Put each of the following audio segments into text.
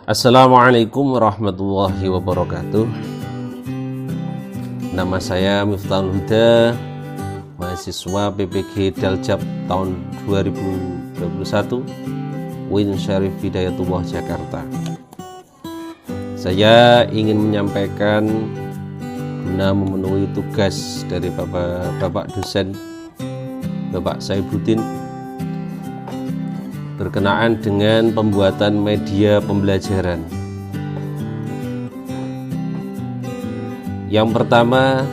Assalamualaikum warahmatullahi wabarakatuh. Nama saya Miftahul Huda, mahasiswa PPG Daljab tahun 2021, UIN Syarif Hidayatullah Jakarta. Saya ingin menyampaikan guna memenuhi tugas dari Bapak dosen Bapak Saibuddin berkenaan dengan pembuatan media pembelajaran. Yang pertama,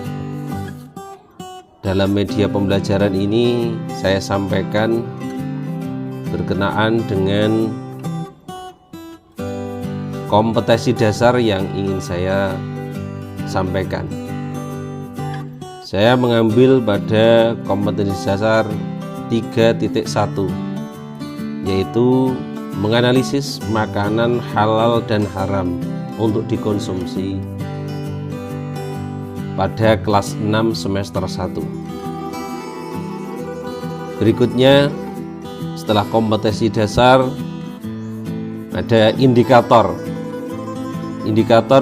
dalam media pembelajaran ini saya sampaikan berkenaan dengan kompetensi dasar yang ingin saya sampaikan. Saya mengambil pada kompetensi dasar 3.1, yaitu menganalisis makanan halal dan haram untuk dikonsumsi pada kelas 6 semester 1. Berikutnya, setelah kompetensi dasar, ada indikator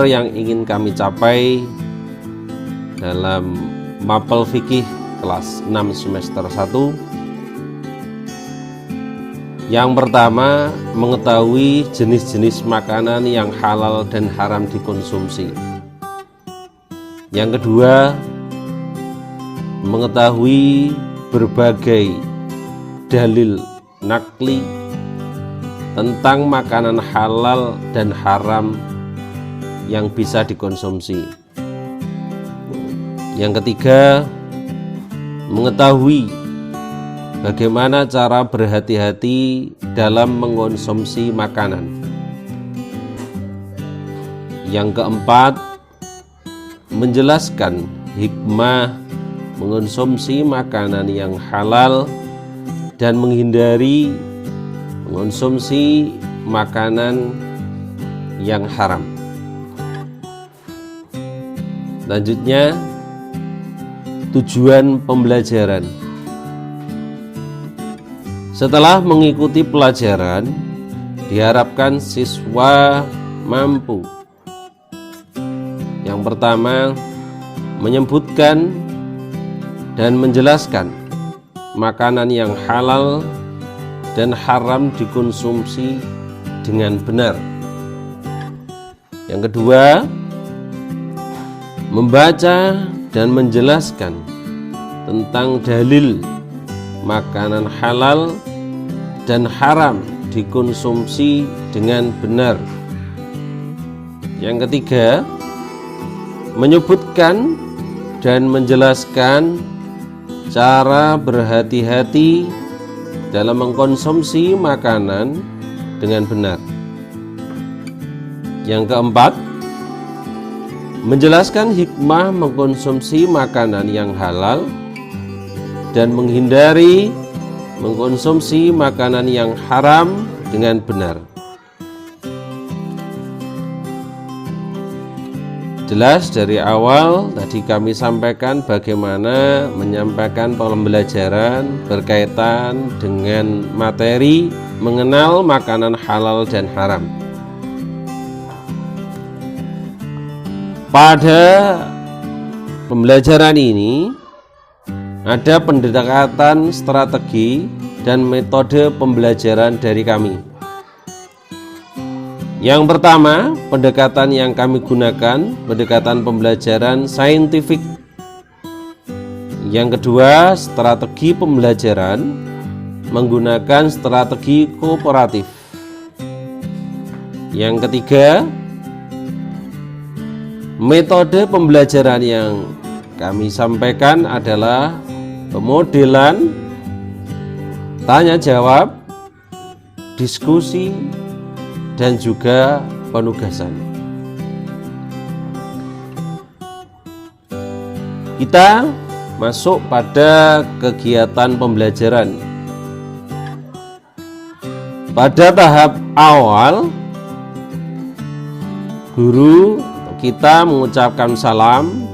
yang ingin kami capai dalam mapel fikih kelas 6 semester 1. Yang pertama, mengetahui jenis-jenis makanan yang halal dan haram dikonsumsi. Yang kedua, mengetahui berbagai dalil nakli tentang makanan halal dan haram yang bisa dikonsumsi. Yang ketiga, mengetahui bagaimana cara berhati-hati dalam mengkonsumsi makanan. Yang keempat, menjelaskan hikmah mengkonsumsi makanan yang halal dan menghindari mengkonsumsi makanan yang haram. Selanjutnya, tujuan pembelajaran. Setelah mengikuti pelajaran, diharapkan siswa mampu. Yang pertama, menyebutkan dan menjelaskan makanan yang halal dan haram dikonsumsi dengan benar. Yang kedua, membaca dan menjelaskan tentang dalil makanan halal dan haram dikonsumsi dengan benar. Yang ketiga, menyebutkan dan menjelaskan cara berhati-hati dalam mengkonsumsi makanan dengan benar. Yang keempat, menjelaskan hikmah mengkonsumsi makanan yang halal dan menghindari mengkonsumsi makanan yang haram dengan benar. Jelas dari awal tadi kami sampaikan bagaimana menyampaikan pembelajaran berkaitan dengan materi mengenal makanan halal dan haram. Pada pembelajaran ini ada pendekatan strategi dan metode pembelajaran dari kami. Yang pertama, pendekatan yang kami gunakan, pendekatan pembelajaran saintifik. Yang kedua, strategi pembelajaran menggunakan strategi kooperatif. Yang ketiga, metode pembelajaran yang kami sampaikan adalah pemodelan, tanya jawab, diskusi, dan juga penugasan. Kita masuk pada kegiatan pembelajaran. Pada tahap awal, guru kita mengucapkan salam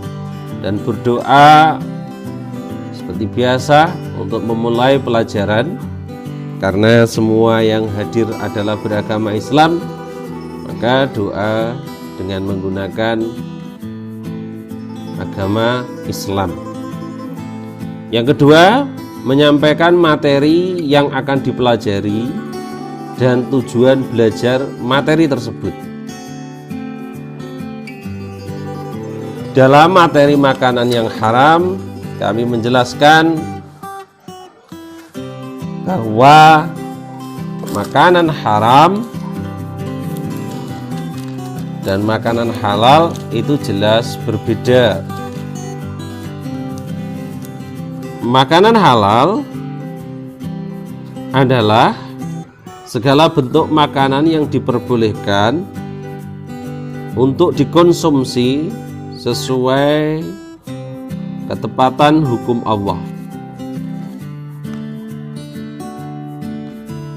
dan berdoa seperti biasa untuk memulai pelajaran. Karena semua yang hadir adalah beragama Islam, maka doa dengan menggunakan agama Islam. Yang kedua, menyampaikan materi yang akan dipelajari dan tujuan belajar materi tersebut. Dalam materi makanan yang haram, kami menjelaskan bahwa makanan haram dan makanan halal itu jelas berbeda. Makanan halal adalah segala bentuk makanan yang diperbolehkan untuk dikonsumsi sesuai ketepatan hukum Allah.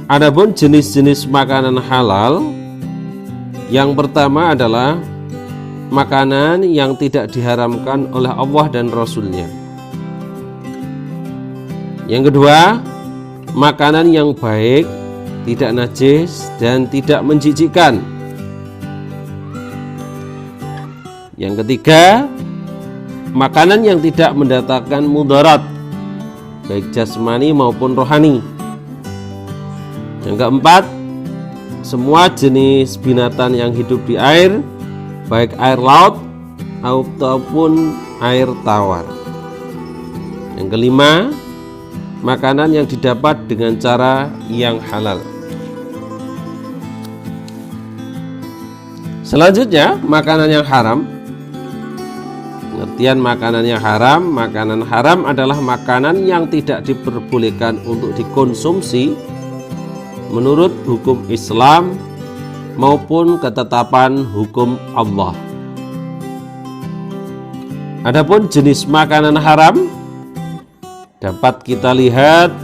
Adapun jenis-jenis makanan halal, yang pertama adalah makanan yang tidak diharamkan oleh Allah dan Rasul-Nya. Yang kedua, makanan yang baik, tidak najis dan tidak menjijikkan. Yang ketiga, makanan yang tidak mendatangkan mudarat, baik jasmani maupun rohani. Yang keempat, semua jenis binatang yang hidup di air, baik air laut ataupun air tawar. Yang kelima, makanan yang didapat dengan cara yang halal. Selanjutnya, makanan yang haram. Pengertian makanan yang haram. Makanan haram adalah makanan yang tidak diperbolehkan untuk dikonsumsi menurut hukum Islam maupun ketetapan hukum Allah. Adapun jenis makanan haram dapat kita lihat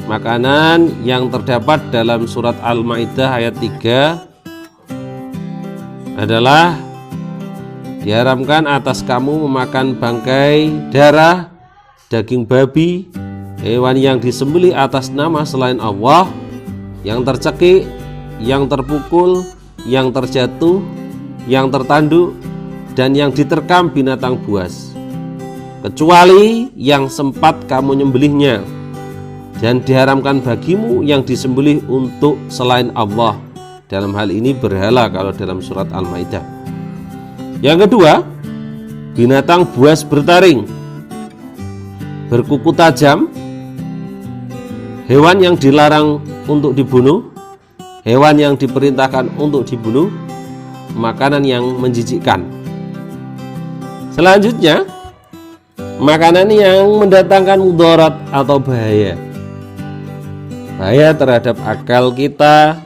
makanan yang terdapat dalam surat Al-Maidah ayat 3 adalah diharamkan atas kamu memakan bangkai, darah, daging babi, hewan yang disembelih atas nama selain Allah, yang tercekik, yang terpukul, yang terjatuh, yang tertanduk, dan yang diterkam binatang buas, kecuali yang sempat kamu nyembelihnya, dan diharamkan bagimu yang disembelih untuk selain Allah. Dalam hal ini berhala kalau dalam surat Al-Maidah. Yang kedua, binatang buas bertaring, berkuku tajam, hewan yang dilarang untuk dibunuh, hewan yang diperintahkan untuk dibunuh, makanan yang menjijikkan. Selanjutnya, makanan yang mendatangkan mudarat atau bahaya. Bahaya terhadap akal kita,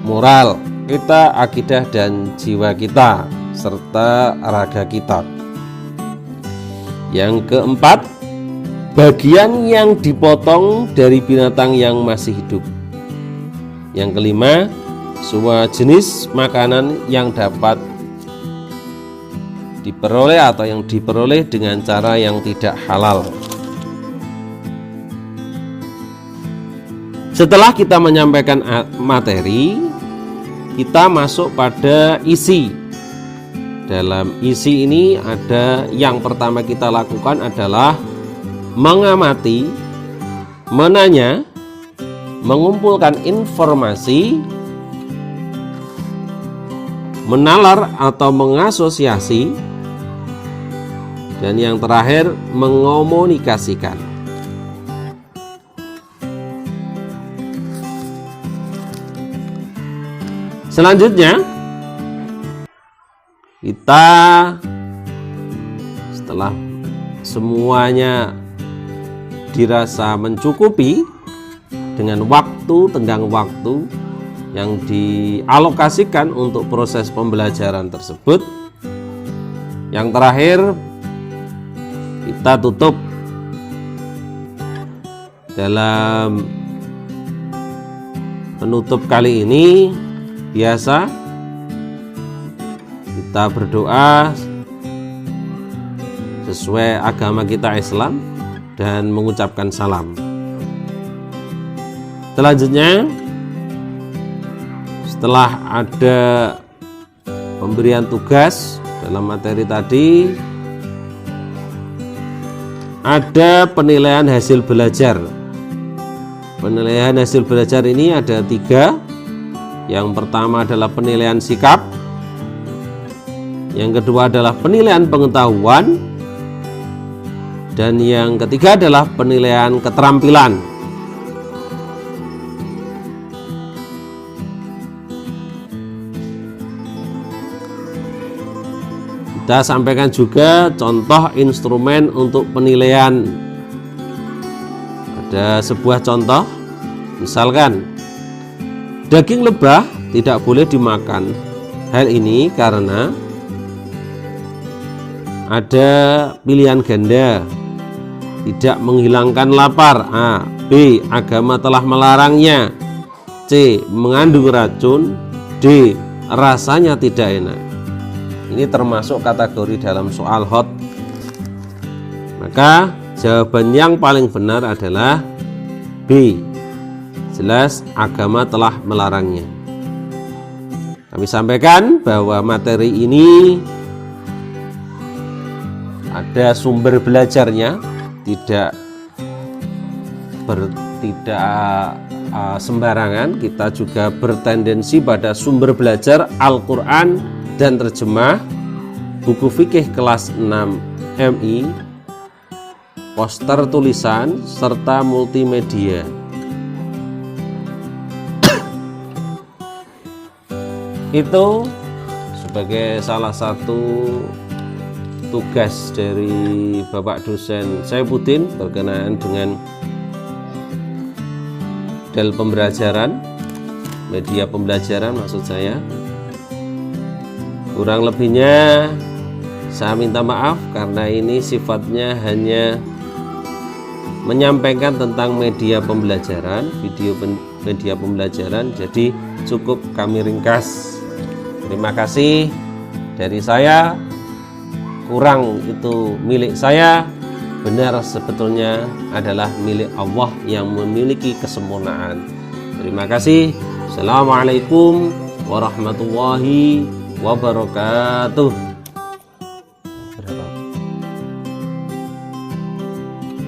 moral kita, akidah dan jiwa kita, serta raga kita. Yang keempat, bagian yang dipotong dari binatang yang masih hidup. Yang kelima, semua jenis makanan yang dapat diperoleh atau yang diperoleh dengan cara yang tidak halal. Setelah kita menyampaikan materi, kita masuk pada isi. Dalam isi ini ada yang pertama kita lakukan adalah mengamati, menanya, mengumpulkan informasi, menalar atau mengasosiasi, dan yang terakhir mengomunikasikan. Selanjutnya, kita setelah semuanya dirasa mencukupi dengan waktu, tenggang waktu yang dialokasikan untuk proses pembelajaran tersebut, yang terakhir kita tutup. Dalam penutup kali ini biasa kita berdoa sesuai agama kita Islam dan mengucapkan salam. Selanjutnya, setelah ada pemberian tugas dalam materi tadi, ada penilaian hasil belajar. Penilaian hasil belajar ini ada 3. Yang pertama adalah penilaian sikap, yang kedua adalah penilaian pengetahuan, dan yang ketiga adalah penilaian keterampilan. Kita sampaikan juga contoh instrumen untuk penilaian. Ada sebuah contoh, misalkan daging lebah tidak boleh dimakan. Hal ini karena ada pilihan ganda: tidak menghilangkan lapar, A. B. Agama telah melarangnya, C. Mengandung racun, D. Rasanya tidak enak. Ini termasuk kategori dalam soal hot. Maka jawaban yang paling benar adalah B. Jelas agama telah melarangnya. Kami sampaikan bahwa materi ini ada sumber belajarnya, tidak sembarangan. Kita juga bertendensi pada sumber belajar Al-Quran dan terjemah, buku fikih kelas 6 MI, poster tulisan, serta multimedia. Itu sebagai salah satu tugas dari Bapak dosen Saifuddin berkenaan dengan model pembelajaran, media pembelajaran maksud saya. Kurang lebihnya saya minta maaf karena ini sifatnya hanya menyampaikan tentang media pembelajaran, media pembelajaran, jadi cukup kami ringkas. Terima kasih dari saya. Kurang itu milik saya, benar sebetulnya adalah milik Allah yang memiliki kesempurnaan. Terima kasih. Assalamualaikum warahmatullahi wabarakatuh.